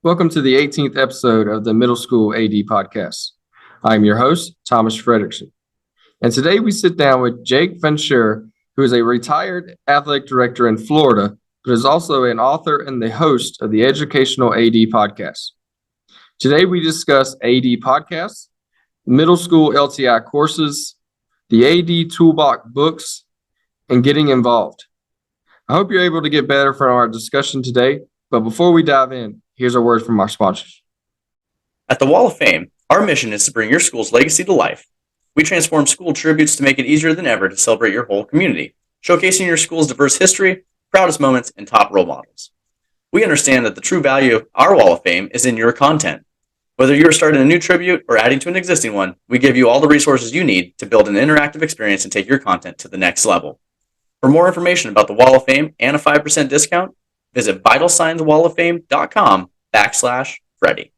Welcome to the 18th episode of the Middle School AD Podcast. I'm your host, Thomas Frederickson. And today we sit down with Jake von Scherrer, who is a retired athletic director in Florida, but is also an author and the host of the Educational AD Podcast. Today we discuss AD podcasts, middle school LTI courses, the AD Toolbox Books, and getting involved. I hope you're able to get better from our discussion today, but before we dive in, here's a word from our sponsors. At the Wall of Fame, our mission is to bring your school's legacy to life. We transform school tributes to make it easier than ever to celebrate your whole community, showcasing your school's diverse history, proudest moments, and top role models. We understand that the true value of our Wall of Fame is in your content. Whether you are starting a new tribute or adding to an existing one, we give you all the resources you need to build an interactive experience and take your content to the next level. For more information about the Wall of Fame and a 5% discount, visit vitalsignswalloffame.com/Freddie.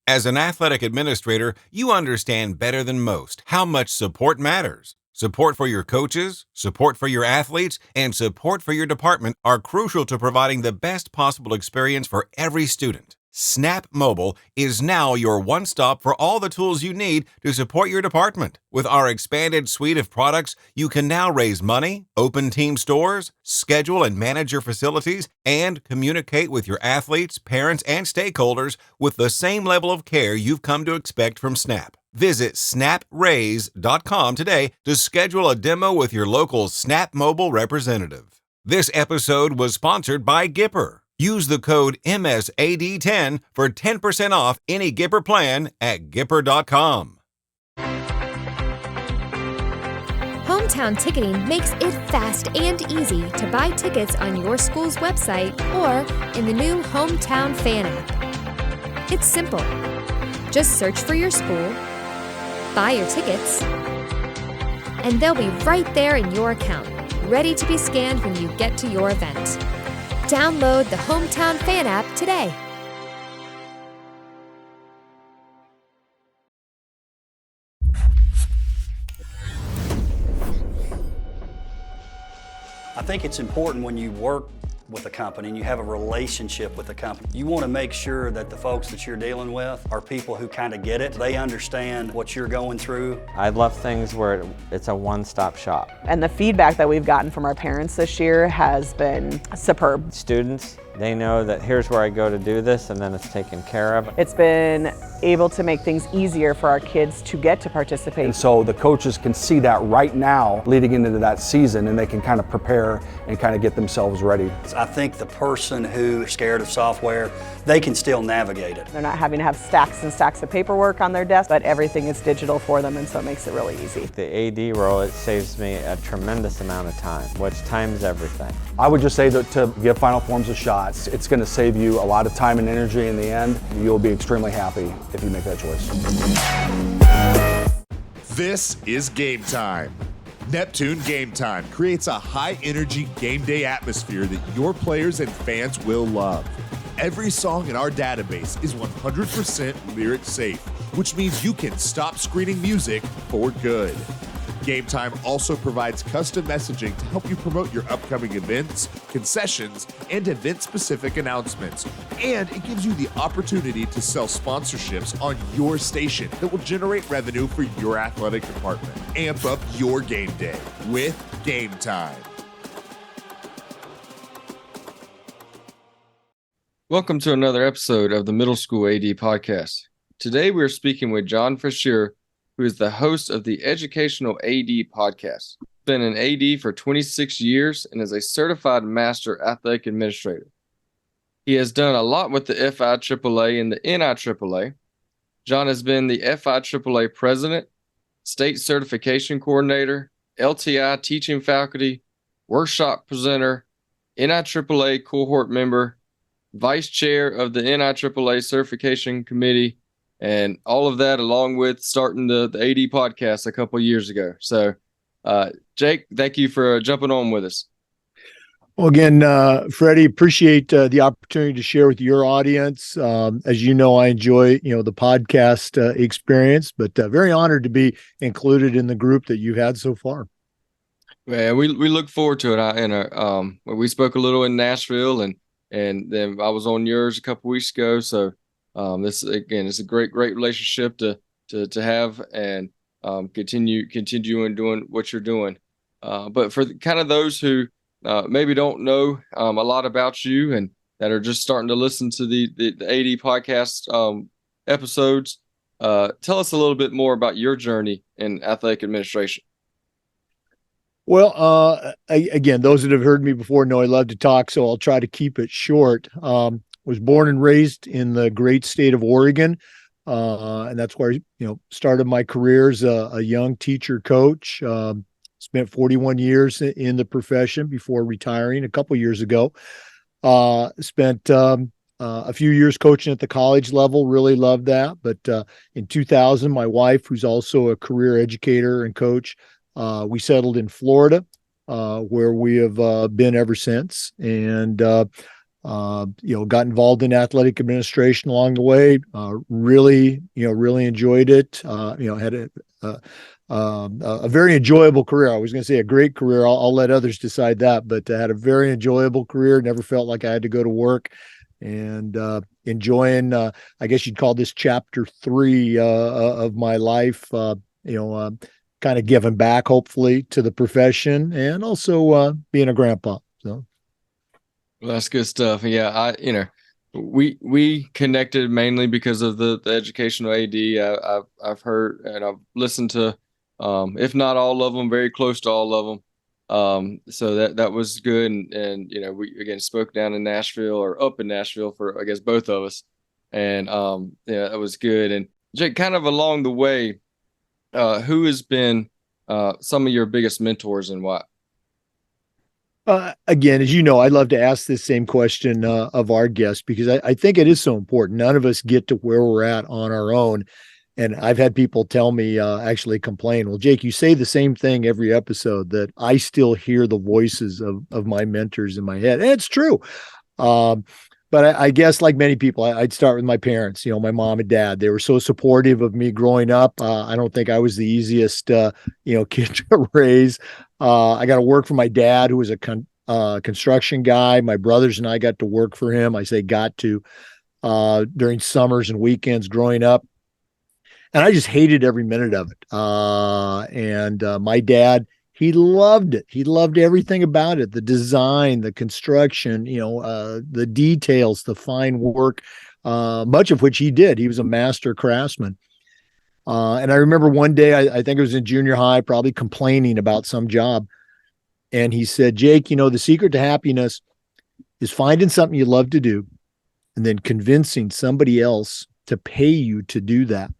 As an athletic administrator, you understand better than most how much support matters. Support for your coaches, support for your athletes, and support for your department are crucial to providing the best possible experience for every student. Snap Mobile is now your one-stop for all the tools you need to support your department. With our expanded suite of products, you can now raise money, open team stores, schedule and manage your facilities, and communicate with your athletes, parents, and stakeholders with the same level of care you've come to expect from Snap. Visit snapraise.com today to schedule a demo with your local Snap Mobile representative. This episode was sponsored by Gipper. Use the code MSAD10 for 10% off any Gipper plan at Gipper.com. Hometown Ticketing makes it fast and easy to buy tickets on your school's website or in the new Hometown Fan app. It's simple. Just search for your school, buy your tickets, and they'll be right there in your account, ready to be scanned when you get to your event. Download the Hometown Fan app today. I think it's important when you work with a company and you have a relationship with the company. You want to make sure that the folks that you're dealing with are people who kind of get it. They understand what you're going through. I love things where it's a one-stop shop. And the feedback that we've gotten from our parents this year has been superb. Students, they know that here's where I go to do this and then it's taken care of. It's been able to make things easier for our kids to get to participate. And so the coaches can see that right now leading into that season, and they can kind of prepare and kind of get themselves ready. I think the person who's scared of software, they can still navigate it. They're not having to have stacks and stacks of paperwork on their desk, but everything is digital for them, and so it makes it really easy. The AD role, it saves me a tremendous amount of time, which time's everything. I would just say that to give Final Forms a shot. It's going to save you a lot of time and energy in the end. You'll be extremely happy if you make that choice. This is Game Time. Neptune Game Time creates a high-energy game day atmosphere that your players and fans will love. Every song in our database is 100% lyric safe, which means you can stop screening music for good. Game Time also provides custom messaging to help you promote your upcoming events, concessions, and event-specific announcements. And it gives you the opportunity to sell sponsorships on your station that will generate revenue for your athletic department. Amp up your game day with Game Time. Welcome to another episode of the Middle School AD Podcast. Today we are speaking with Jake von Scherrer, who is the host of the Educational AD Podcast. Been an AD for 26 years and is a certified master athletic administrator. He has done a lot with the FIAAA and the NIAAA. John has been the FIAAA president, state certification coordinator, LTI teaching faculty, workshop presenter, NIAAA cohort member, vice chair of the NIAAA certification committee, and all of that along with starting the AD podcast a couple of years ago. So, Jake, thank you for jumping on with us. Well, again, Freddie, appreciate the opportunity to share with your audience. As you know, I enjoy, the podcast experience, but very honored to be included in the group that you've had so far. Yeah, we look forward to it. We spoke a little in Nashville, and and then I was on yours a couple weeks ago. So this again is a great relationship to have, and continue in doing what you're doing. But for kind of those who maybe don't know a lot about you and that are just starting to listen to the AD podcast episodes, tell us a little bit more about your journey in athletic administration. Well, again, those that have heard me before know I love to talk, so I'll try to keep it short. Was born and raised in the great state of Oregon, and that's where started my career as a young teacher coach. Spent 41 years in the profession before retiring a couple years ago. Spent a few years coaching at the college level, really loved that. But in 2000, my wife, who's also a career educator and coach, we settled in Florida, where we have been ever since, and got involved in athletic administration along the way. Really enjoyed it. Had a very enjoyable career. I was going to say a great career. I'll let others decide that, but I had a very enjoyable career. Never felt like I had to go to work, and enjoying, I guess you'd call this chapter 3 of my life, kind of giving back, hopefully, to the profession, and also being a grandpa. So. Well, that's good stuff. Yeah, we connected mainly because of the educational AD. I've heard and I've listened to, if not all of them, very close to all of them. So that was good. And we again spoke down in Nashville, or up in Nashville, for I guess both of us. And that was good. And Jake, kind of along the way, who has been some of your biggest mentors and why? Again, as you know, I love to ask this same question of our guests, because I think it is so important. None of us get to where we're at on our own. And I've had people tell me, actually complain, well, Jake, you say the same thing every episode, that I still hear the voices of my mentors in my head. And it's true. But I guess, like many people, I'd start with my parents, my mom and dad. They were so supportive of me growing up. I don't think I was the easiest, kid to raise. I got to work for my dad, who was a construction guy. My brothers and I got to work for him. I say got to, during summers and weekends growing up. And I just hated every minute of it. And my dad, he loved it. He loved everything about it, the design, the construction, the details, the fine work, much of which he did. He was a master craftsman. And I remember one day, I think it was in junior high, probably complaining about some job. And he said, Jake, the secret to happiness is finding something you love to do and then convincing somebody else to pay you to do that.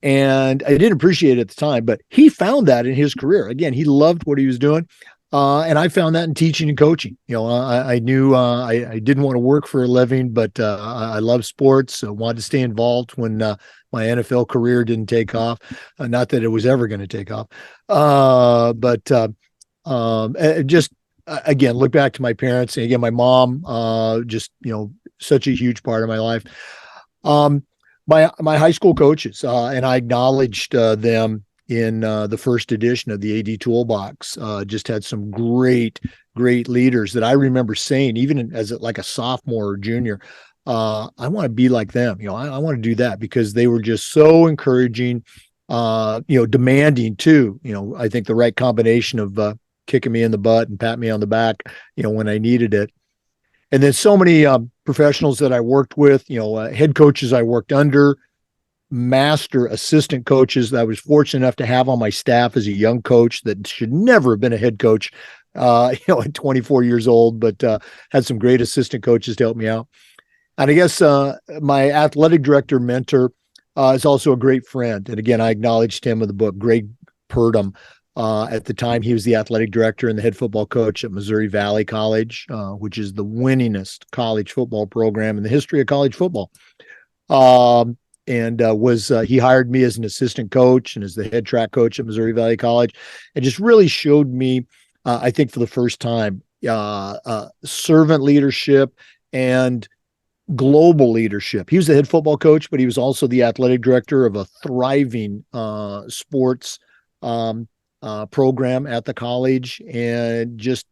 And I didn't appreciate it at the time, but he found that in his career. Again, he loved what he was doing. And I found that in teaching and coaching. I knew I didn't want to work for a living, but I love sports. I wanted to stay involved when my NFL career didn't take off. Not that it was ever going to take off. Just, again, look back to my parents. And again, my mom, such a huge part of my life. My high school coaches, and I acknowledged them in the first edition of the AD Toolbox. Just had some great leaders that I remember saying, even as like a sophomore or junior, I want to be like them. I want to do that, because they were just so encouraging, demanding too. I think the right combination of kicking me in the butt and patting me on the back, when I needed it. And then so many professionals that I worked with, head coaches I worked under, master assistant coaches that I was fortunate enough to have on my staff as a young coach that should never have been a head coach, at 24 years old, but had some great assistant coaches to help me out. And I guess my athletic director mentor is also a great friend. And again, I acknowledged him in the book, Greg Purdom. At the time, he was the athletic director and the head football coach at Missouri Valley College, which is the winningest college football program in the history of college football. He hired me as an assistant coach and as the head track coach at Missouri Valley College, and just really showed me, I think for the first time, servant leadership and global leadership. He was the head football coach, but he was also the athletic director of a thriving sports program at the college. And just,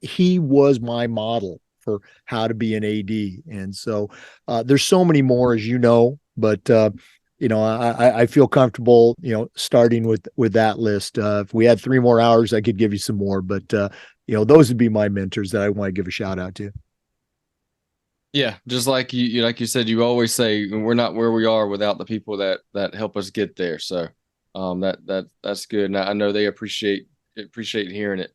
he was my model for how to be an AD. And so there's so many more, as you know, but I feel comfortable, starting with that list. If we had 3 more hours, I could give you some more, but those would be my mentors that I want to give a shout out to. Yeah, just like you said, you always say we're not where we are without the people that help us get there. So that's good, and I know they appreciate hearing it.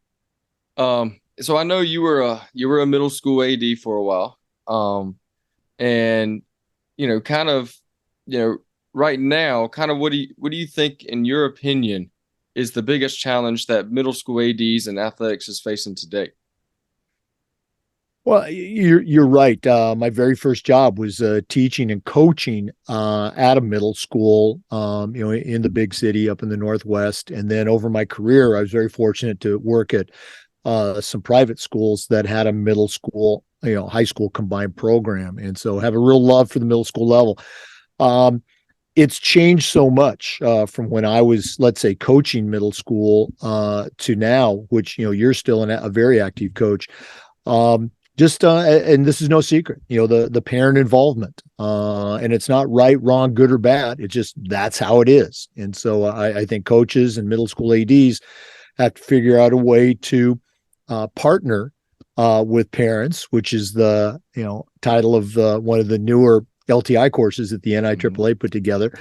So I know you were a middle school AD for a while, and kind of right now, kind of what do you think, in your opinion, is the biggest challenge that middle school ADs and athletics is facing today? Well, you're right. My very first job was teaching and coaching at a middle school, in the big city up in the Northwest. And then over my career, I was very fortunate to work at some private schools that had a middle school, high school combined program. And so have a real love for the middle school level. It's changed so much from when I was, let's say, coaching middle school to now, which, you're still a very active coach. And this is no secret, the parent involvement, and it's not right, wrong, good or bad. It's just, that's how it is. And so I think coaches and middle school ADs have to figure out a way to partner with parents, which is the, title of one of the newer LTI courses that the NIAAA put together,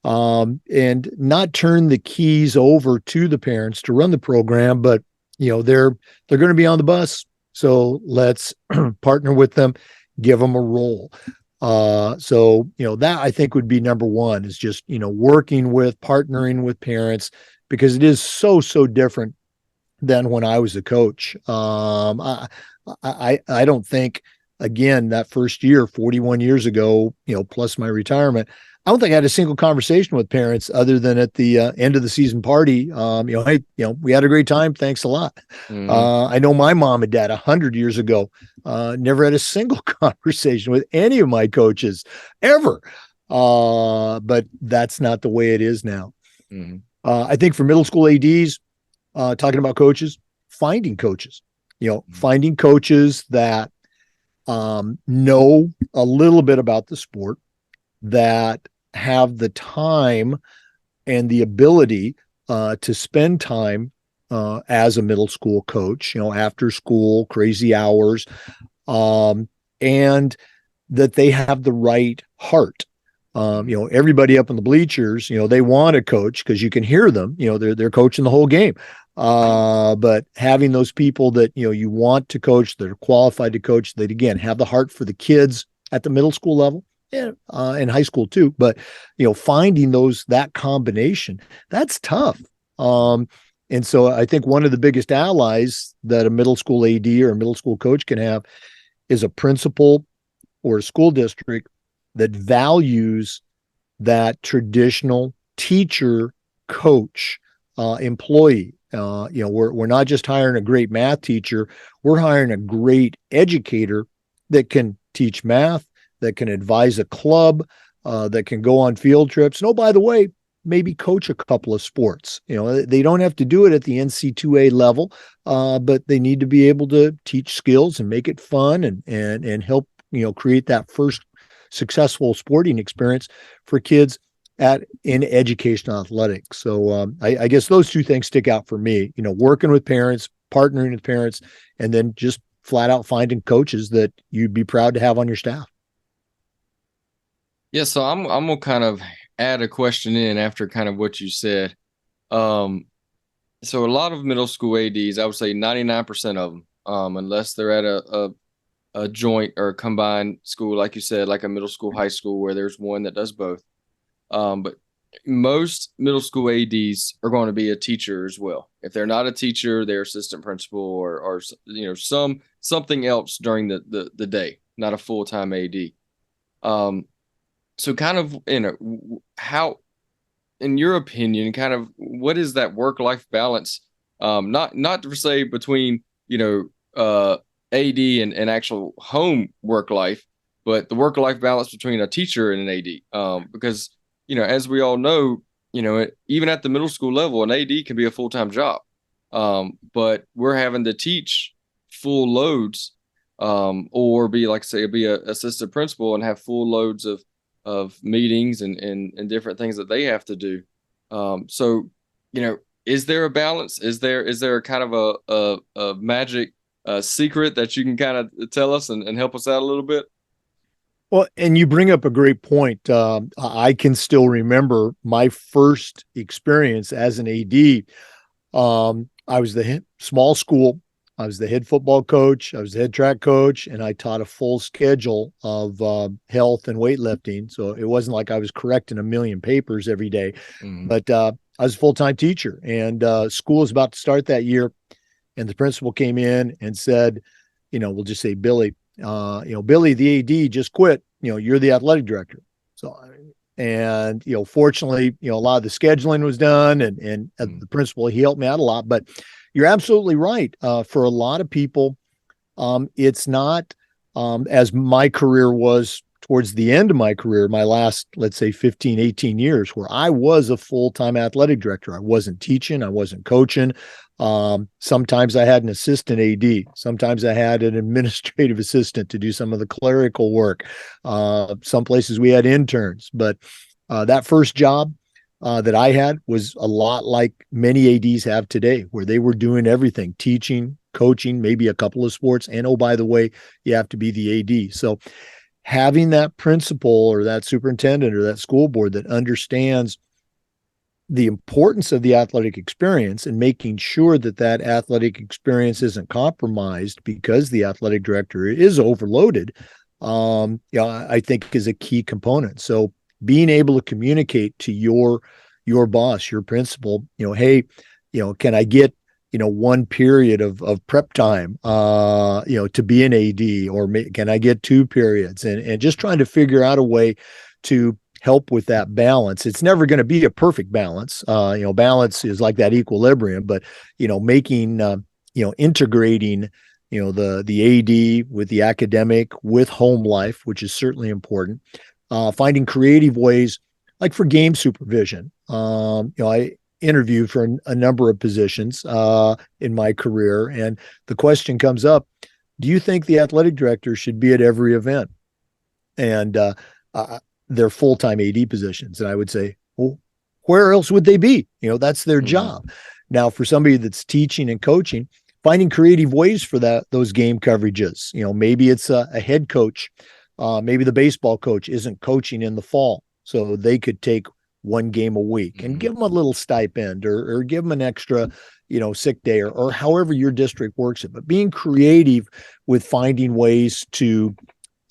and not turn the keys over to the parents to run the program, but, they're going to be on the bus. So let's partner with them, give them a role. That I think would be number one, is just, partnering with parents, because it is so different than when I was a coach. I don't think, again, that first year, 41 years ago, plus my retirement, I don't think I had a single conversation with parents other than at the end of the season party. Hey, we had a great time. Thanks a lot. Mm-hmm. I know my mom and dad 100 years ago never had a single conversation with any of my coaches ever. But that's not the way it is now. Mm-hmm. I think for middle school ADs, talking about coaches, finding coaches, finding coaches that know a little bit about the sport, that have the time and the ability to spend time as a middle school coach, after school, crazy hours, and that they have the right heart. Everybody up in the bleachers, they want to coach because you can hear them, they're coaching the whole game. But having those people that, you want to coach, that are qualified to coach, that again, have the heart for the kids at the middle school level, and high school too. But, finding that combination, that's tough. And so I think one of the biggest allies that a middle school AD or a middle school coach can have is a principal or a school district that values that traditional teacher coach employee. We're not just hiring a great math teacher, we're hiring a great educator that can teach math, that can advise a club, that can go on field trips. And, oh, by the way, maybe coach a couple of sports. They don't have to do it at the NC2A level, but they need to be able to teach skills and make it fun and help, create that first successful sporting experience for kids in educational athletics. So I guess those two things stick out for me, working with parents, partnering with parents, and then just flat out finding coaches that you'd be proud to have on your staff. Yeah, so I'm gonna kind of add a question in after kind of what you said. So a lot of middle school ADs, I would say 99% of them, unless they're at a joint or a combined school, like you said, like a middle school, high school, where there's one that does both. But most middle school ADs are going to be a teacher as well. If they're not a teacher, they're assistant principal or something else during the day, not a full-time AD. So kind of, how, in your opinion, kind of what is that work-life balance? Not to say between, AD and actual home work life, but the work-life balance between a teacher and an AD. Because, as we all know, even at the middle school level, an AD can be a full-time job. But we're having to teach full loads or be like say be a assistant principal and have full loads of meetings and different things that they have to do. So, is there a balance? Is there kind of a magic secret that you can kind of tell us and help us out a little bit? Well, and you bring up a great point. I can still remember my first experience as an AD. I was the small school. I was the head football coach. I was the head track coach, and I taught a full schedule of health and weightlifting. So it wasn't like I was correcting a million papers every day, but I was a full-time teacher, and school was about to start that year. And the principal came in and said, we'll just say Billy, Billy, the AD just quit. You're the athletic director. So, and, fortunately, a lot of the scheduling was done and the principal, he helped me out a lot, but you're absolutely right. For a lot of people, it's not as my career was towards the end of my career, my last, let's say 15, 18 years, where I was a full-time athletic director. I wasn't teaching, I wasn't coaching. Sometimes I had an assistant AD. Sometimes I had an administrative assistant to do some of the clerical work. Some places we had interns, but that first job that I had was a lot like many ADs have today, where they were doing everything, teaching, coaching, maybe a couple of sports. And oh, by the way, you have to be the AD. So having that principal or that superintendent or that school board that understands the importance of the athletic experience and making sure that that athletic experience isn't compromised because the athletic director is overloaded, I think is a key component. So being able to communicate to your boss, your principal, hey, can I get, one period of prep time, to be an AD, or can I get 2 periods, and just trying to figure out a way to help with that balance. It's never going to be a perfect balance. Balance is like that equilibrium, but, making, integrating, the AD with the academic, with home life, which is certainly important. Finding creative ways, like for game supervision. I interviewed for a number of positions in my career, and the question comes up, do you think the athletic director should be at every event? And they're full-time AD positions. And I would say, well, where else would they be? That's their job. Now, for somebody that's teaching and coaching, finding creative ways for those game coverages. Maybe it's a head coach. Maybe the baseball coach isn't coaching in the fall, so they could take 1 game a week and give them a little stipend or give them an extra, sick day or however your district works it. But being creative with finding ways to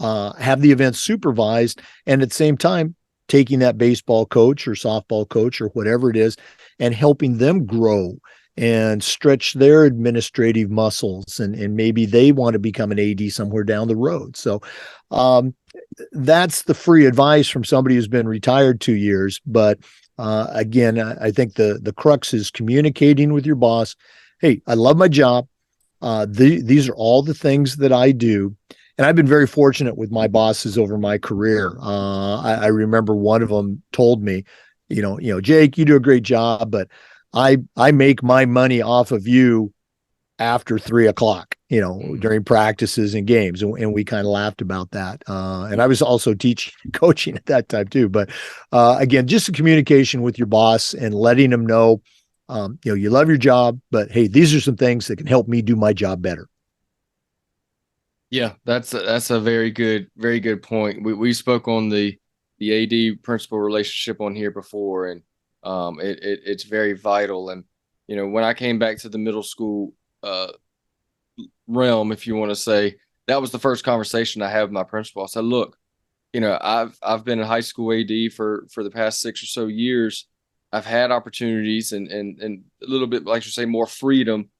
have the event supervised, and at the same time, taking that baseball coach or softball coach or whatever it is and helping them grow and stretch their administrative muscles. And maybe they want to become an AD somewhere down the road. So that's the free advice from somebody who's been retired 2 years. But again, I think the crux is communicating with your boss. Hey, I love my job. These are all the things that I do. And I've been very fortunate with my bosses over my career. I remember one of them told me, Jake, you do a great job, but I make my money off of you after 3:00, during practices and games. And we kind of laughed about that. And I was also teaching and coaching at that time too. But again, just the communication with your boss and letting them know, you love your job, but hey, these are some things that can help me do my job better. Yeah, that's a very good point. We spoke on the AD principal relationship on here before, and it's very vital. And when I came back to the middle school realm, if you want to say, that was the first conversation I had with my principal. I said, look, I've been in high school AD for the past 6 or so years. I've had opportunities and a little bit, like you say, more freedom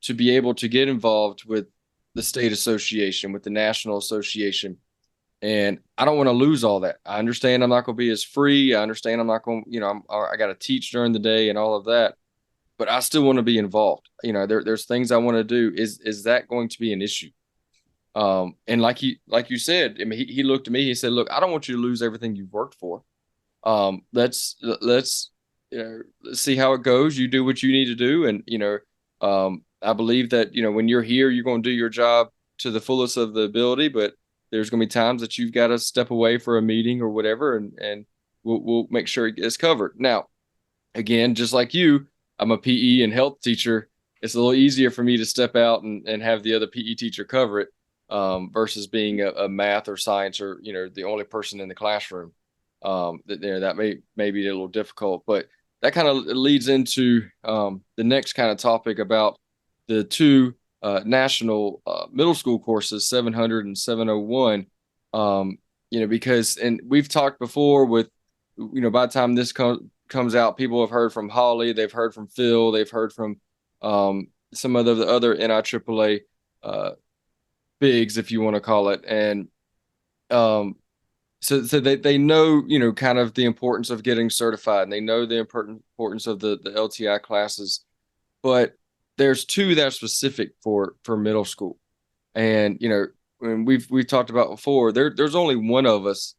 to be able to get involved with the state association, with the national association. And I don't want to lose all that. I understand I'm not going to be as free. I understand I'm not going, I got to teach during the day and all of that, but I still want to be involved. There's things I want to do. Is that going to be an issue? And like you said, I mean, he looked at me, he said, look, I don't want you to lose everything you've worked for. Let's see how it goes. You do what you need to do. And, I believe that, when you're here, you're going to do your job to the fullest of the ability, but there's going to be times that you've got to step away for a meeting or whatever, and we'll make sure it gets covered. Now, again, just like you, I'm a PE and health teacher. It's a little easier for me to step out and have the other PE teacher cover it, versus being a math or science or, the only person in the classroom. That may be a little difficult, but that kind of leads into the next kind of topic about the two national middle school courses, 700 and 701. Because, and we've talked before with, by the time this comes out, people have heard from Holly, they've heard from Phil, they've heard from some of the other NIAAA bigs, if you want to call it. And so they know, kind of the importance of getting certified, and they know the importance of the LTI classes. But there's two that are specific for middle school. And, when we've talked about before, there's only one of us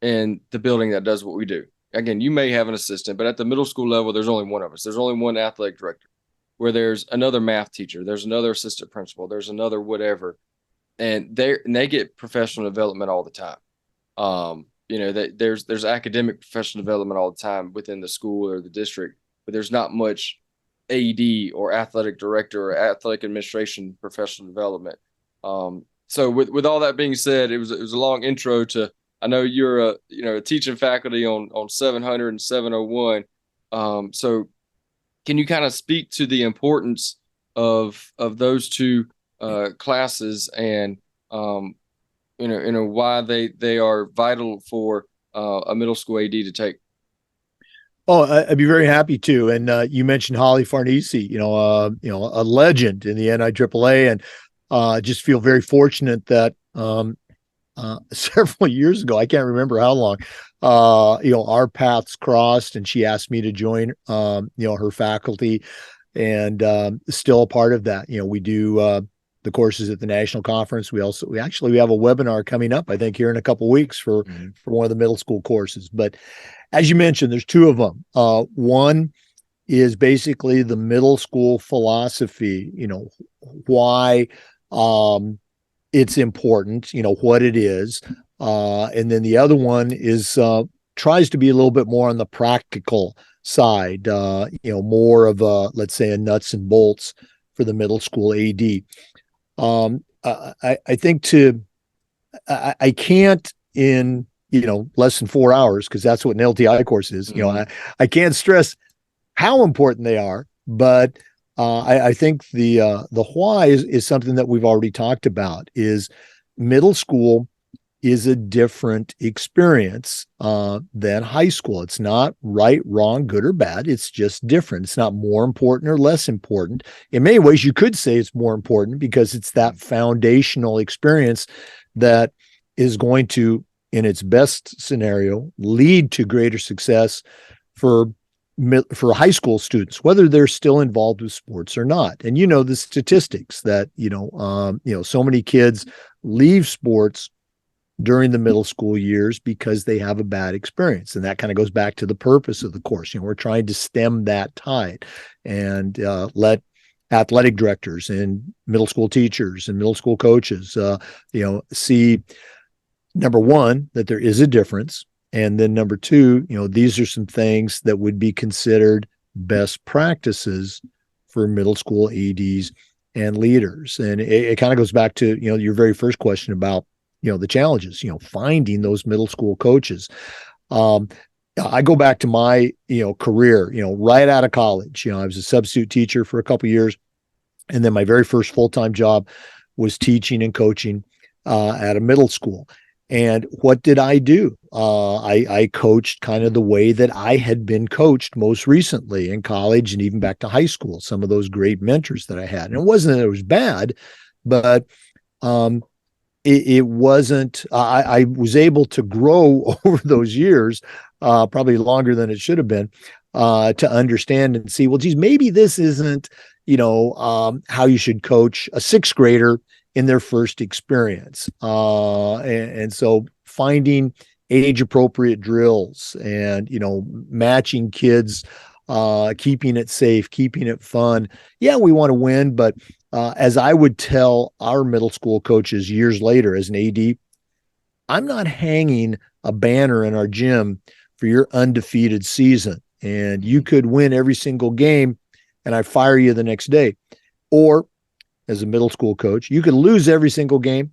in the building that does what we do. Again, you may have an assistant, but at the middle school level, there's only one of us. There's only one athletic director, where there's another math teacher, there's another assistant principal, there's another whatever. And they get professional development all the time. There's academic professional development all the time within the school or the district, but there's not much AD or athletic director or athletic administration professional development. So with all that being said, it was a long intro to, I know you're a teaching faculty on 700 and 701. So can you kind of speak to the importance of those two classes, and why they are vital for a middle school AD to take? Oh, I'd be very happy to. And you mentioned Holly Farnese, a legend in the NIAAA, and just feel very fortunate that several years ago, I can't remember how long, our paths crossed, and she asked me to join, her faculty, and still a part of that. We do the courses at the national conference. We have a webinar coming up, I think, here in a couple of weeks for one of the middle school courses. But as you mentioned, there's two of them. One is basically the middle school philosophy, why it's important, what it is. And then the other one is tries to be a little bit more on the practical side, more of let's say a nuts and bolts for the middle school AD. I think I can't in, less than 4 hours, because that's what an LTI course is. I can't stress how important they are, but I think the why is something that we've already talked about. Is middle school is a different experience than high school. It's not right, wrong, good or bad. It's just different. It's not more important or less important. In many ways, you could say it's more important, because it's that foundational experience that is going to, in its best scenario, lead to greater success for high school students, whether they're still involved with sports or not. And the statistics that so many kids leave sports during the middle school years because they have a bad experience. And that kind of goes back to the purpose of the course. We're trying to stem that tide and let athletic directors and middle school teachers and middle school coaches, see, number one, that there is a difference. And then number two, these are some things that would be considered best practices for middle school ADs and leaders. And it kind of goes back to, your very first question about, the challenges, finding those middle school coaches. I go back to my, career, right out of college. I was a substitute teacher for a couple of years. And then my very first full-time job was teaching and coaching at a middle school. And what did I do? I coached kind of the way that I had been coached most recently in college and even back to high school, some of those great mentors that I had. And it wasn't that it was bad, but it wasn't, I was able to grow over those years, probably longer than it should have been, to understand and see, well, geez, maybe this isn't, how you should coach a sixth grader in their first experience. And so finding age appropriate drills and, matching kids keeping it safe, keeping it fun. Yeah, we want to win, but as I would tell our middle school coaches years later as an AD, I'm not hanging a banner in our gym for your undefeated season. And you could win every single game and I fire you the next day. Or as a middle school coach, you could lose every single game.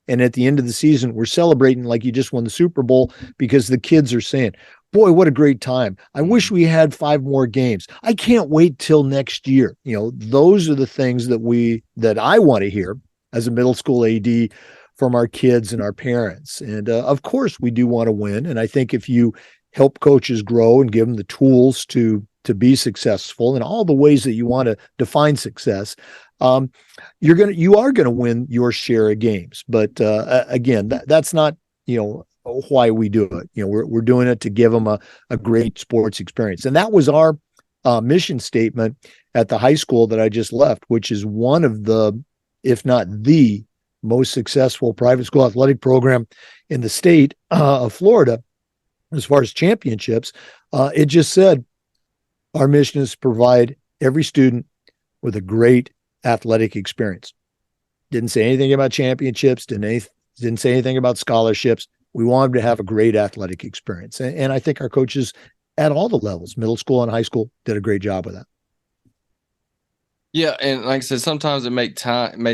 And at the end of the season, we're celebrating like you just won the Super Bowl because the kids are saying, boy, what a great time. I wish we had 5 more games. I can't wait till next year. Those are the things that I want to hear as a middle school AD from our kids and our parents. And of course, we do want to win. And I think if you help coaches grow and give them the tools to be successful in all the ways that you want to define success, you are going to win your share of games. But again, that's not why we do it. We're doing it to give them a great sports experience, and that was our mission statement at the high school that I just left, which is one of the, if not the most successful private school athletic program in the state of Florida as far as championships. It just said our mission is to provide every student with a great athletic experience. Didn't say anything about championships, didn't say anything about scholarships. We want them to have a great athletic experience. And I think our coaches at all the levels, middle school and high school, did a great job with that. Yeah, and like I said, sometimes it may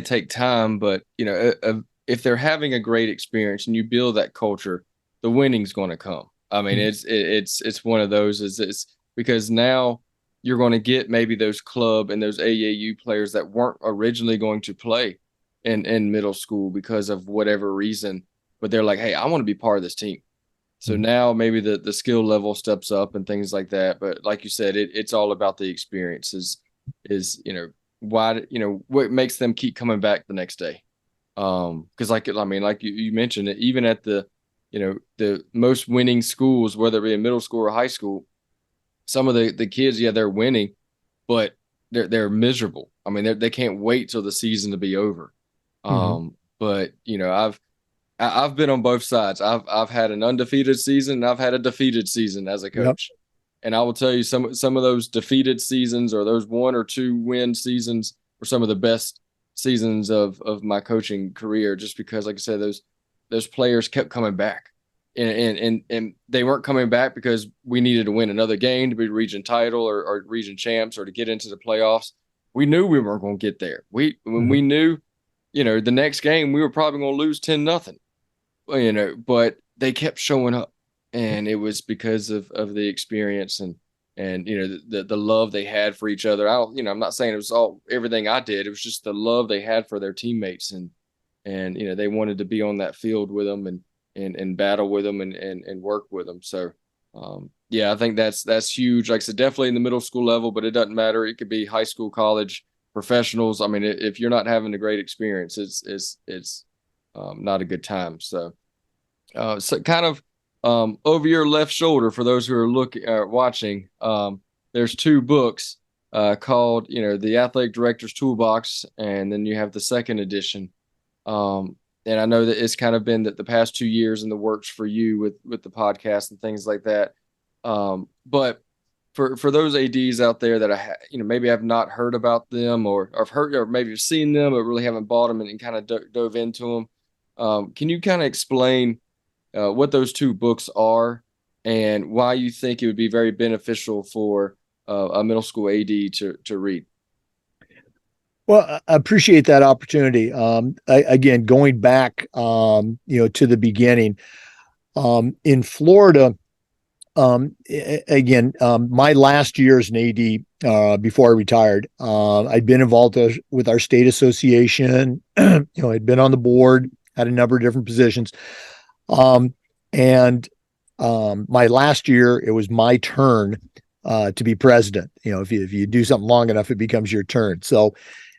take time, but if they're having a great experience and you build that culture, the winning's going to come. I mean, it's one of those. It's because now you're going to get maybe those club and those AAU players that weren't originally going to play in middle school because of whatever reason, but they're like, hey, I want to be part of this team. So now maybe the skill level steps up and things like that. But like you said, it's all about the experiences. Why what makes them keep coming back the next day, because like you mentioned it, even at the most winning schools, whether it be in middle school or high school, some of the kids, they're winning, but they're miserable. I mean, they can't wait till the season to be over. But I've been on both sides. I've had an undefeated season and I've had a defeated season as a coach. Yep. And I will tell you some of those defeated seasons or those 1 or 2 win seasons were some of the best seasons of my coaching career, just because, like I said, those players kept coming back. And they weren't coming back because we needed to win another game to be region title or region champs or to get into the playoffs. We knew we weren't going to get there. We knew, the next game we were probably going to lose 10-0, but they kept showing up. And it was because of the experience and the love they had for each other. I'm not saying it was everything I did. It was just the love they had for their teammates and they wanted to be on that field with them and battle with them and work with them. So I think that's huge. Like I said, definitely in the middle school level, but it doesn't matter. It could be high school, college, professionals. I mean, if you're not having a great experience, it's not a good time. So kind of. Over your left shoulder, for those who are watching, there's 2 books called, the Athletic Director's Toolbox, and then you have the second edition. And I know that it's kind of been the past 2 years in the works for you with the podcast and things like that. But for those ADs out there that maybe I've not heard about them or I've heard or maybe have seen them but really haven't bought them and kind of dove into them, can you kind of explain what those 2 books are and why you think it would be very beneficial for a middle school AD to read? Well, I appreciate that opportunity. Again, going back, to the beginning, in Florida, my last year as an AD, before I retired, I'd been involved with our state association, I'd been on the board, had a number of different positions. My last year, it was my turn to be president. If you do something long enough, it becomes your turn. So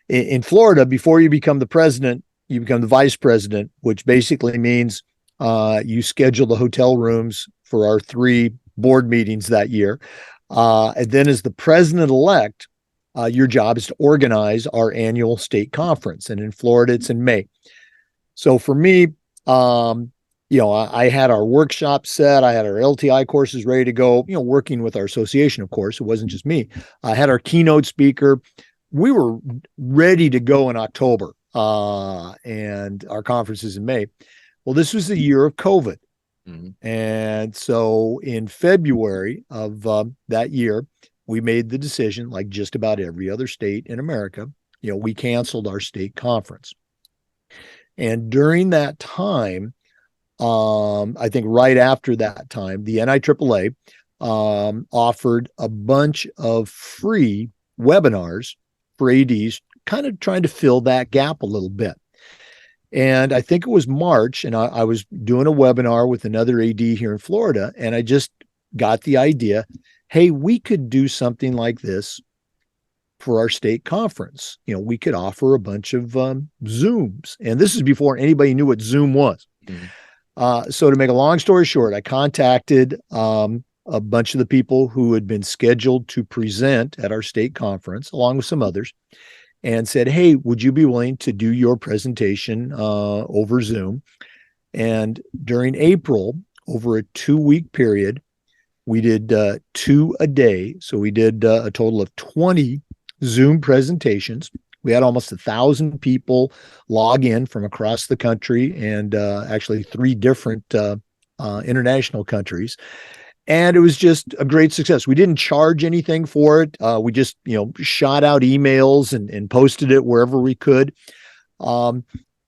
in Florida, before you become the president, you become the vice president, which basically means you schedule the hotel rooms for our 3 board meetings that year. And then as the president-elect, your job is to organize our annual state conference. And in Florida, it's in May. So for me, I had our workshop set. I had our LTI courses ready to go, working with our association, of course. It wasn't just me. I had our keynote speaker. We were ready to go in October, and our conference is in May. Well, this was the year of COVID. Mm-hmm. And so in February of that year, we made the decision, like just about every other state in America, we canceled our state conference. And during that time, I think right after that time, the NIAAA offered a bunch of free webinars for ADs, kind of trying to fill that gap a little bit. And I think it was March, and I was doing a webinar with another AD here in Florida, and I just got the idea, hey, we could do something like this for our state conference. We could offer a bunch of Zooms. And this is before anybody knew what Zoom was. Mm-hmm. So to make a long story short, I contacted a bunch of the people who had been scheduled to present at our state conference, along with some others, and said, hey, would you be willing to do your presentation over Zoom? And during April, over a 2-week period, we did 2 a day. So we did a total of 20 Zoom presentations. We had almost 1,000 people log in from across the country, and actually 3 different international countries. And it was just a great success. We didn't charge anything for it. We just, shot out emails and posted it wherever we could. And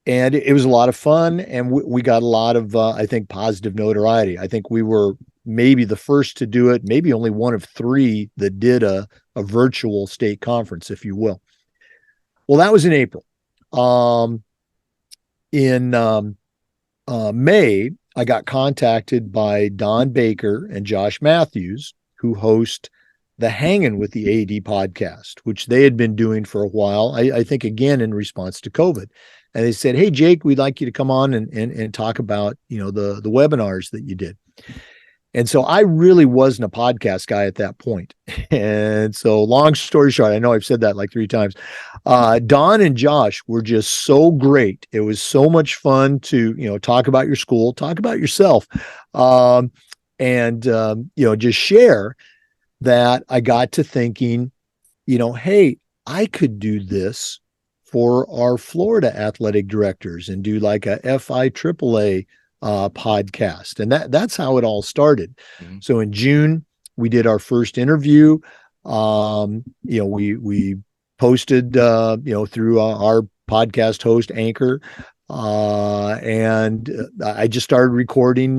it was a lot of fun. And we got a lot of, I think, positive notoriety. I think we were maybe the first to do it, maybe only one of 3 that did a virtual state conference, if you will. Well, that was in April. In May, I got contacted by Don Baker and Josh Matthews, who host the Hangin' with the AD podcast, which they had been doing for a while, I think, again, in response to COVID. And they said, hey, Jake, we'd like you to come on and talk about, the webinars that you did. And so I really wasn't a podcast guy at that point. And so long story short, I know I've said that like 3 times. Don and Josh were just so great. It was so much fun to, talk about your school, talk about yourself, and just share that. I got to thinking, hey, I could do this for our Florida athletic directors and do like a FIAAA podcast. And that's how it all started. Mm-hmm. So in June, we did our first interview. We posted, through our podcast host Anchor. And I just started recording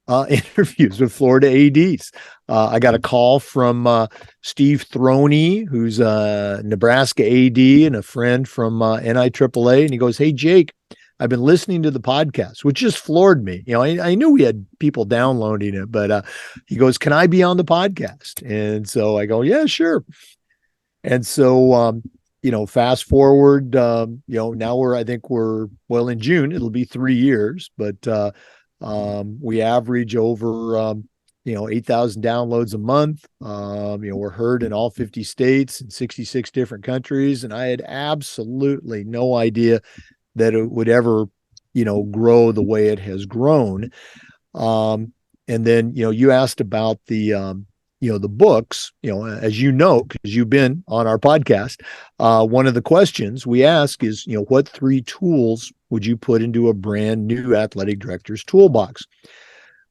interviews with Florida ADs. I got a call from Steve Throney, who's a Nebraska AD and a friend from NIAAA. And he goes, hey, Jake, I've been listening to the podcast, which just floored me. I knew we had people downloading it, but he goes, can I be on the podcast? And so I go, yeah, sure. And so, fast forward, now I think we're in June, it'll be 3 years, but we average over, 8,000 downloads a month. We're heard in all 50 states and 66 different countries. And I had absolutely no idea that it would ever, grow the way it has grown. And then, you asked about the books, as because you've been on our podcast, one of the questions we ask is, what 3 tools would you put into a brand new athletic director's toolbox?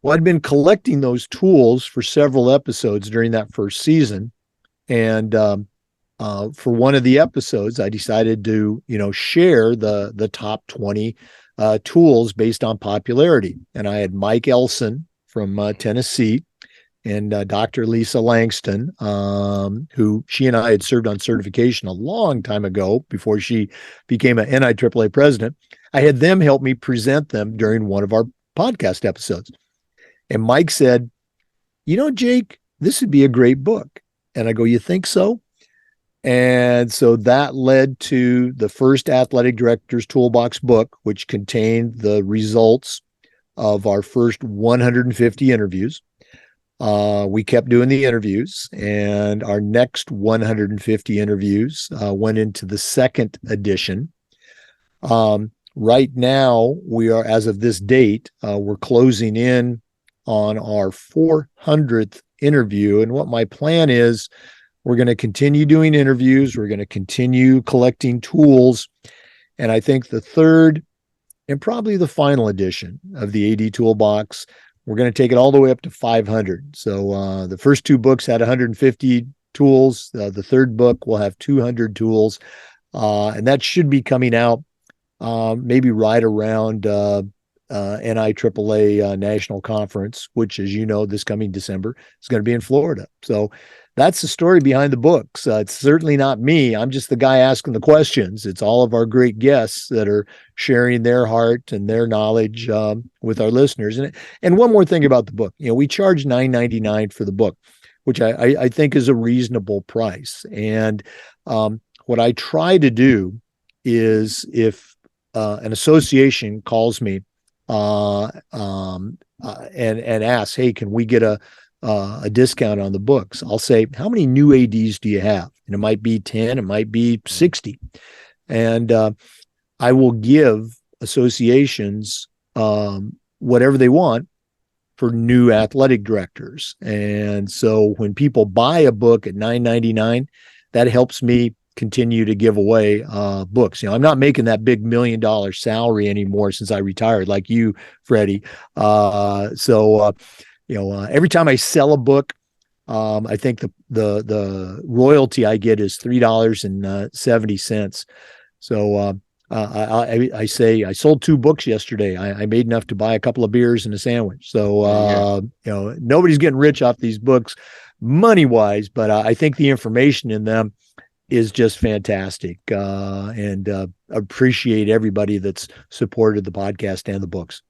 Well, I'd been collecting those tools for several episodes during that first season. And for one of the episodes, I decided to, share the top 20 tools based on popularity. And I had Mike Elson from Tennessee and Dr. Lisa Langston, who she and I had served on certification a long time ago before she became an NIAAA president. I had them help me present them during one of our podcast episodes. And Mike said, Jake, this would be a great book. And I go, you think so? And so that led to the first Athletic Director's Toolbox book, which contained the results of our first 150 interviews. We kept doing the interviews, and our next 150 interviews went into the second edition. Right now, we are, as of this date, we're closing in on our 400th interview. And what my plan is, we're going to continue doing interviews. We're going to continue collecting tools. And I think the third and probably the final edition of the AD Toolbox, we're going to take it all the way up to 500. So the first two books had 150 tools. The third book will have 200 tools. And that should be coming out maybe right around NIAAA National Conference, which, as you know, this coming December is going to be in Florida. So that's the story behind the books. It's certainly not me. I'm just the guy asking the questions. It's all of our great guests that are sharing their heart and their knowledge with our listeners. And one more thing about the book, we charge $9.99 for the book, which I think is a reasonable price. And what I try to do is, if an association calls me and asks, hey, can we get a discount on the books? I'll say, how many new ADs do you have? And it might be 10, it might be 60. And I will give associations whatever they want for new athletic directors. And so when people buy a book at $9.99, that helps me continue to give away books. I'm not making that big $1 million salary anymore since I retired, like you, Freddie. Every time I sell a book, I think the royalty I get is $3.70. So I say I sold 2 books yesterday. I made enough to buy a couple of beers and a sandwich. So nobody's getting rich off these books money wise, but I think the information in them is just fantastic, and appreciate everybody that's supported the podcast and the books.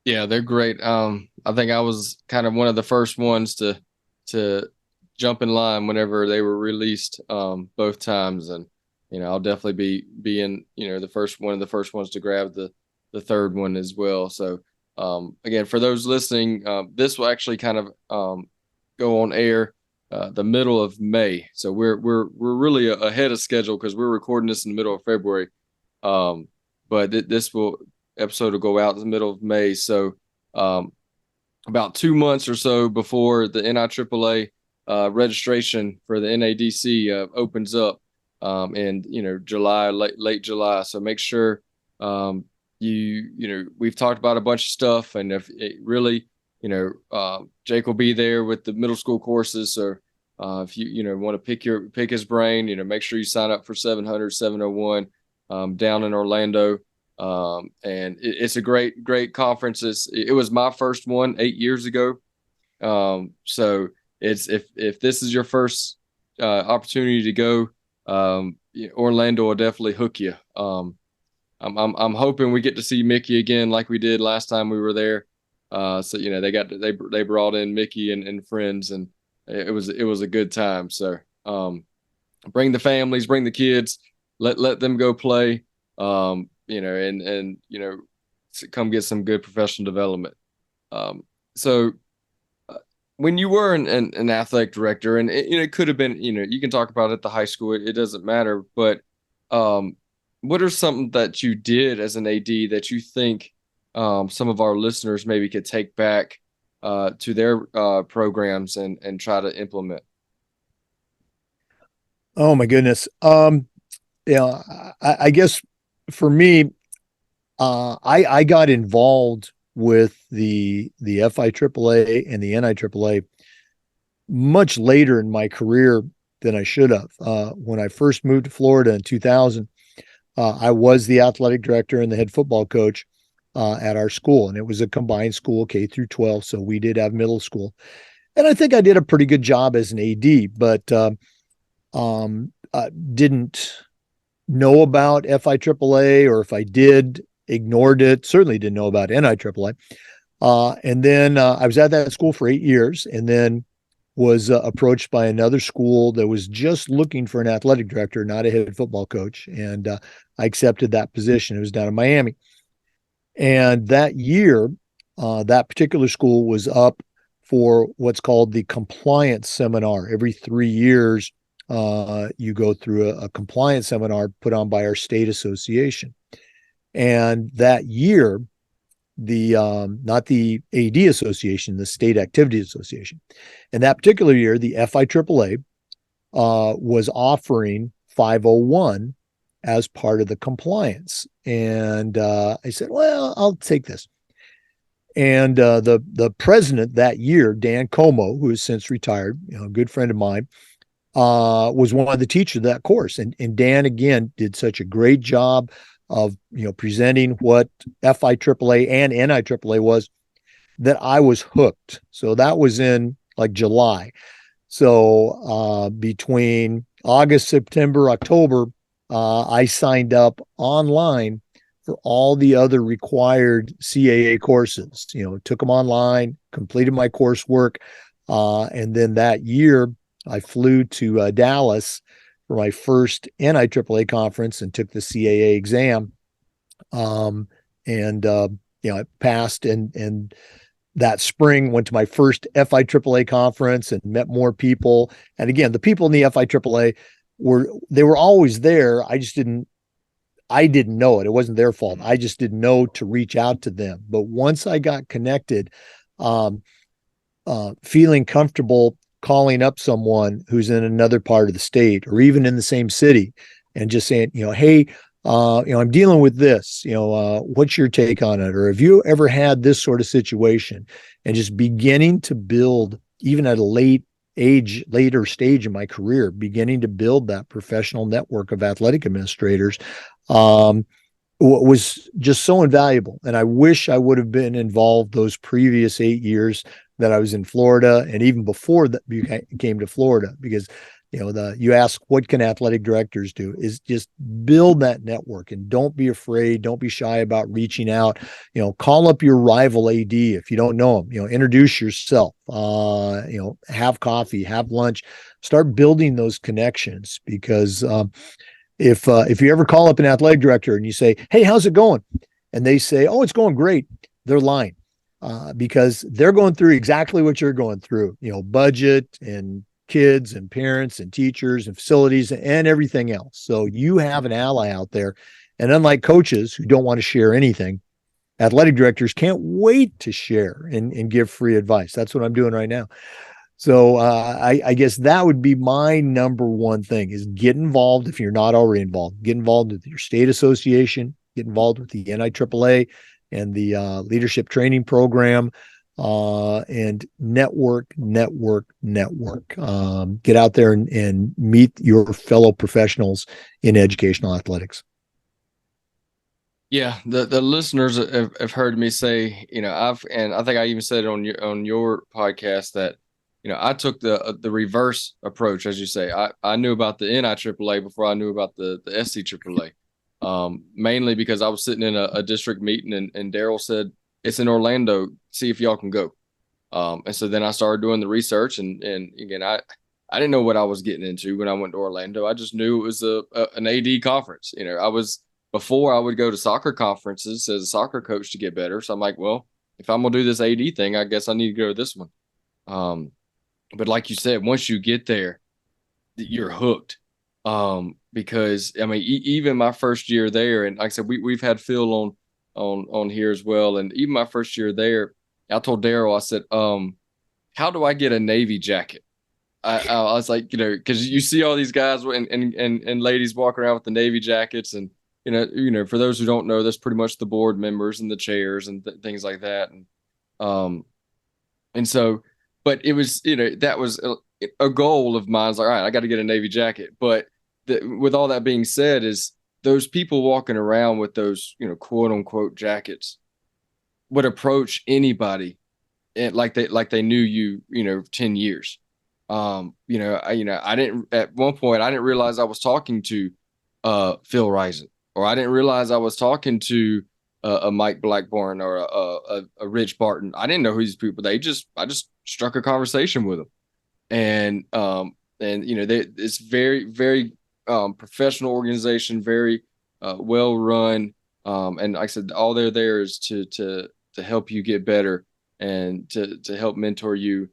Yeah, they're great. I think I was kind of one of the first ones to jump in line whenever they were released, both times, and I'll definitely be in one of the first ones to grab the third one as well. So again, for those listening, this will actually kind of go on air the middle of May. So we're really ahead of schedule because we're recording this in the middle of February. But this episode will go out in the middle of May. So about 2 months or so before the NIAAA registration for the NADC opens up in July, late July. So make sure we've talked about a bunch of stuff, and if it really Jake will be there with the middle school courses. So if you want to pick his brain, make sure you sign up for 701 down in Orlando. And it's a great conference. It was my first one 8 years ago. So it's, if this is your first opportunity to go, Orlando will definitely hook you. I'm hoping we get to see Mickey again like we did last time we were there. So they brought in Mickey and friends, and it was a good time. So bring the families, bring the kids, let them go play. And come get some good professional development. So when you were an athletic director, and it could have been, you can talk about it at the high school, it doesn't matter, but what are something that you did as an AD that you think some of our listeners maybe could take back to their programs and try to implement? Oh my goodness. I guess for me, I got involved with the FIAAA and the NIAAA much later in my career than I should have. When I first moved to Florida in 2000, I was the athletic director and the head football coach at our school, and it was a combined school, K through 12. So we did have middle school, and I think I did a pretty good job as an AD, but didn't know about FIAAA, or if I did, ignored it. Certainly didn't know about NIAAA. And then I was at that school for 8 years, and then was approached by another school that was just looking for an athletic director, not a head football coach. And I accepted that position. It was down in Miami. And that year, that particular school was up for what's called the compliance seminar. Every 3 years, you go through a compliance seminar put on by our state association. And that year, not the AD Association, the State Activity Association, and that particular year, the FIAAA was offering 501 as part of the compliance. And I said, well, I'll take this. And the president that year, Dan Como, who has since retired, a good friend of mine, was one of the teachers of that course. And Dan, again, did such a great job of, presenting what FIAAA and NIAAA was, that I was hooked. So that was in like July. So between August, September, October, I signed up online for all the other required CAA courses. Took them online, completed my coursework, and then that year I flew to Dallas for my first NIAAA conference and took the CAA exam. I passed, and that spring went to my first FIAAA conference and met more people. And again, the people in the FIAAA were always there. I didn't know it. It wasn't their fault. I just didn't know to reach out to them. But once I got connected, feeling comfortable calling up someone who's in another part of the state or even in the same city and just saying, hey, I'm dealing with this, what's your take on it? Or have you ever had this sort of situation? And just beginning to build, even at a later stage in my career, beginning to build that professional network of athletic administrators was just so invaluable. And I wish I would have been involved those previous 8 years that I was in Florida, and even before that you came to Florida, because you ask, what can athletic directors do? Is just build that network, and don't be afraid. Don't be shy about reaching out. Call up your rival AD if you don't know them. Introduce yourself. Have coffee, have lunch, start building those connections. Because if you ever call up an athletic director and you say, "Hey, how's it going?" and they say, "Oh, it's going great," they're lying. Because they're going through exactly what you're going through, budget and kids and parents and teachers and facilities and everything else. So you have an ally out there. And unlike coaches who don't want to share anything, athletic directors can't wait to share and give free advice. That's what I'm doing right now. So I guess that would be my number one thing, is get involved if you're not already involved. Get involved with your state association, get involved with the NIAAA and the leadership training program, and network. Get out there and meet your fellow professionals in educational athletics. Yeah, the listeners have heard me say, I think I even said it on your podcast that, I took the reverse approach, as you say. I knew about the NIAAA before I knew about the SCAAA. Mainly because I was sitting in a district meeting and Daryl said, it's in Orlando, see if y'all can go. And so then I started doing the research, and again, I didn't know what I was getting into when I went to Orlando. I just knew it was an AD conference. Before I would go to soccer conferences as a soccer coach to get better. So I'm like, well, if I'm going to do this AD thing, I guess I need to go to this one. But like you said, once you get there, you're hooked. Because even my first year there, and like I said, we've had Phil on here as well, and even my first year there, I told Daryl, I said, how do I get a Navy jacket? I was like, because you see all these guys and ladies walking around with the Navy jackets, and for those who don't know, that's pretty much the board members and the chairs and things like that, and so, but it was that was a goal of mine. I was like, all right, I got to get a Navy jacket, but with all that being said, is those people walking around with those, quote unquote jackets would approach anybody like they knew you, 10 years. I didn't, at one point, I didn't realize I was talking to Phil Rising, or I didn't realize I was talking to a Mike Blackburn or a Rich Barton. I didn't know who these people, I just struck a conversation with them. And it's very, very professional organization, very well run, and like I said, all they're there is to help you get better and to help mentor you,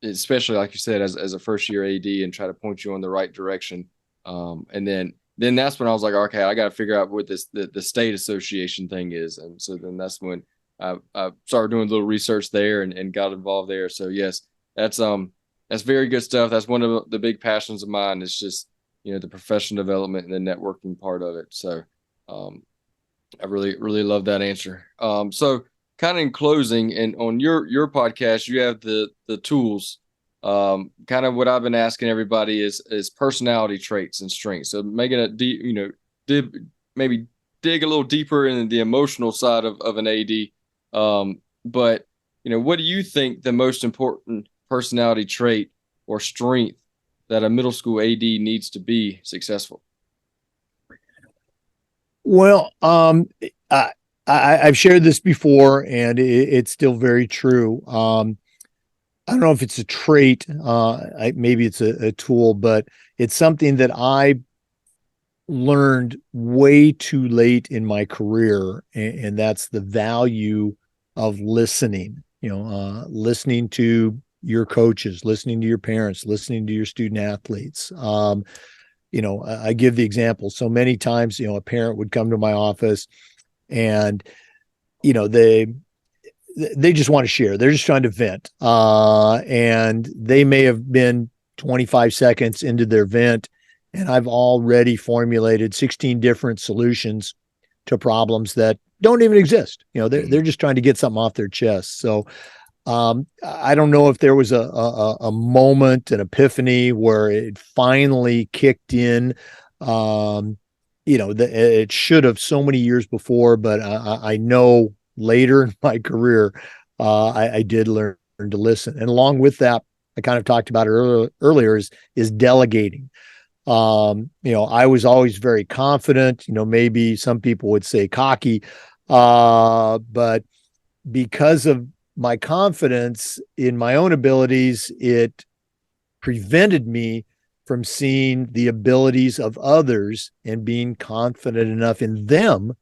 especially like you said, as a first year AD, and try to point you in the right direction. And then then that's when I was like, okay, I got to figure out what the state association thing is. And so then that's when I started doing a little research there and got involved there. So yes, that's very good stuff. That's one of the big passions of mine. It's just, the professional development and the networking part of it. So I really, really love that answer. So kind of in closing, and on your podcast, you have the tools. Kind of what I've been asking everybody is personality traits and strengths. So making it maybe dig a little deeper in the emotional side of an AD. But what do you think the most important personality trait or strength that a middle school AD needs to be successful? Well, I've shared this before, and it's still very true. I don't know if it's a trait, maybe it's a tool, but it's something that I learned way too late in my career, and that's the value of listening. Listening to your coaches, listening to your parents, listening to your student athletes. I give the example. So many times, a parent would come to my office and, they just want to share. They're just trying to vent. And they may have been 25 seconds into their vent, and I've already formulated 16 different solutions to problems that don't even exist. They're just trying to get something off their chest. So I don't know if there was a moment, an epiphany where it finally kicked in. It should have so many years before, but I know later in my career, I did learn to listen. And along with that, I kind of talked about it earlier is delegating. I was always very confident, maybe some people would say cocky, but because of my confidence in my own abilities, it prevented me from seeing the abilities of others and being confident enough in them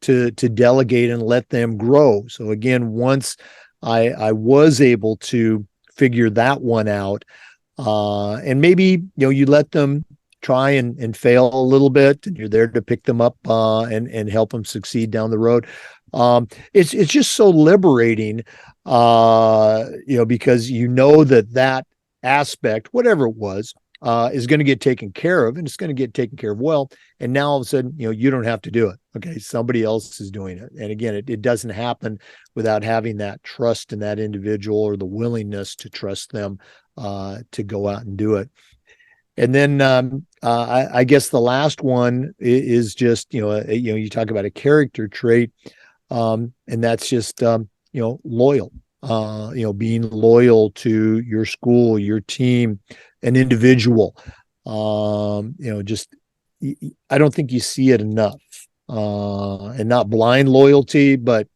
to delegate and let them grow. So again, once I was able to figure that one out, and maybe, you let them try and fail a little bit, and you're there to pick them up and help them succeed down the road. It's just so liberating, because that aspect, whatever it was, is going to get taken care of, and it's going to get taken care of well. And now all of a sudden, you don't have to do it. Okay. Somebody else is doing it. And again, it doesn't happen without having that trust in that individual or the willingness to trust them, to go out and do it. And then, I guess the last one is just, you talk about a character trait, and that's just, loyal, being loyal to your school, your team, an individual. I don't think you see it enough, and not blind loyalty, but,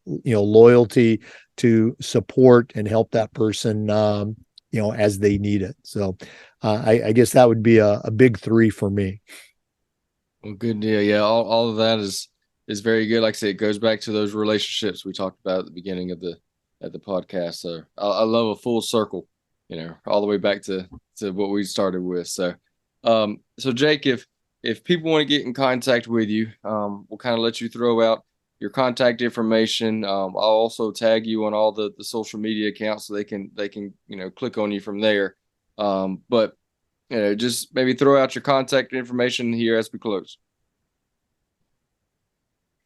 loyalty to support and help that person, as they need it. So, I guess that would be a big 3 for me. Well, good deal. Yeah. All of that is very good. Like I said, it goes back to those relationships we talked about at the beginning of the podcast. So I love a full circle, all the way back to what we started with. So, so Jake, if people want to get in contact with you, we'll kind of let you throw out your contact information. I'll also tag you on all the social media accounts so they can click on you from there. But just maybe throw out your contact information here as we close.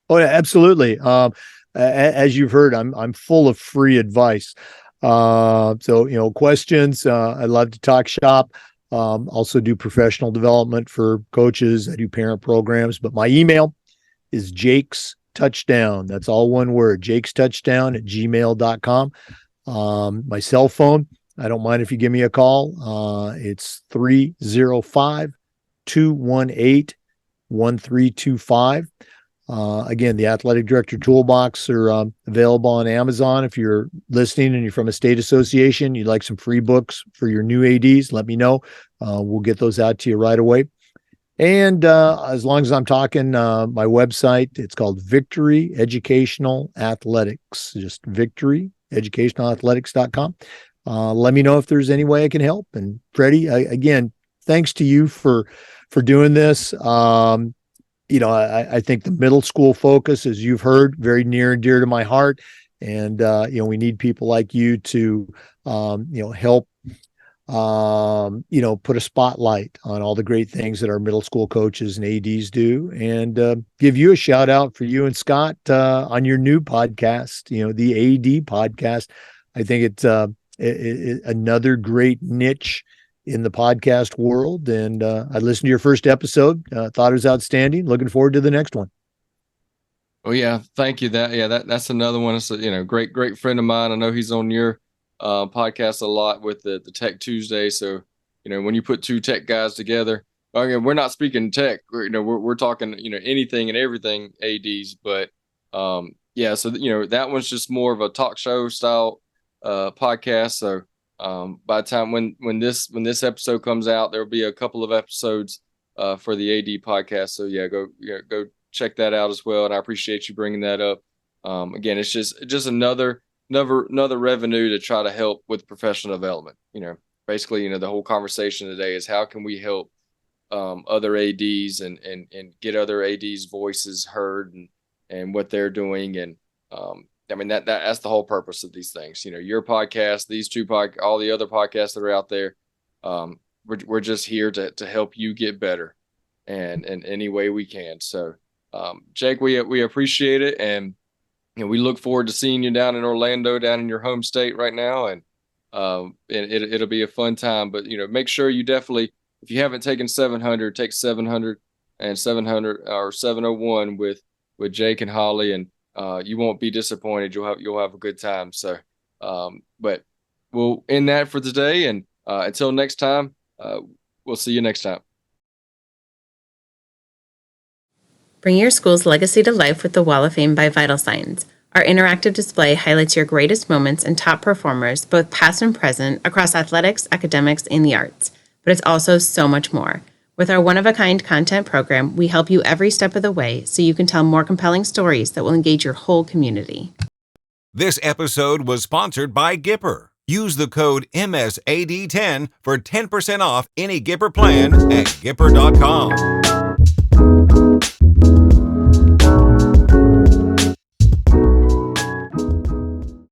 Oh, yeah, absolutely. As you've heard, I'm full of free advice. So, questions, I love to talk shop. Also do professional development for coaches. I do parent programs, but my email is Jake's Touchdown. That's all one word, Jake's Touchdown @gmail.com. My cell phone, I don't mind if you give me a call. It's 305-218-1325. Again, the Athletic Director Toolbox are available on Amazon. If you're listening and you're from a state association, you'd like some free books for your new ADs, let me know. We'll get those out to you right away. And as long as I'm talking, my website, it's called Victory Educational Athletics, just victoryeducationalathletics.com. Let me know if there's any way I can help. And Freddie, again, thanks to you for for doing this. I think the middle school focus, as you've heard, very near and dear to my heart. And, we need people like you to, help, put a spotlight on all the great things that our middle school coaches and ADs do, and give you a shout out for you and Scott on your new podcast, the AD podcast. I think it's another great niche in the podcast world. And I listened to your first episode, thought it was outstanding. Looking forward to the next one. Oh yeah, thank you. That's another one. It's a great friend of mine. I know he's on your podcast a lot with the Tech Tuesday. So when you put two tech guys together, again, we're not speaking tech. We're talking anything and everything ADs. But so that one's just more of a talk show style podcast. So by the time when this episode comes out, there'll be a couple of episodes for the AD podcast. So go check that out as well. And I appreciate you bringing that up. Again, it's just another revenue to try to help with professional development. Basically, the whole conversation today is how can we help other ADs and get other ADs' voices heard and what they're doing. And that's the whole purpose of these things. Your podcast, these two all the other podcasts that are out there. We're just here to help you get better, and in any way we can. So, Jake, we appreciate it, and we look forward to seeing you down in Orlando, down in your home state right now, and it'll be a fun time. But make sure you definitely, if you haven't taken 700, take 700 and 700 or 701 with Jake and Holly, and you won't be disappointed. You'll have a good time. So, but we'll end that for today, and until next time, we'll see you next time. Bring your school's legacy to life with the Wall of Fame by Vital Signs. Our interactive display highlights your greatest moments and top performers, both past and present, across athletics, academics, and the arts. But it's also so much more. With our one-of-a-kind content program, we help you every step of the way so you can tell more compelling stories that will engage your whole community. This episode was sponsored by Gipper. Use the code MSAD10 for 10% off any Gipper plan at Gipper.com.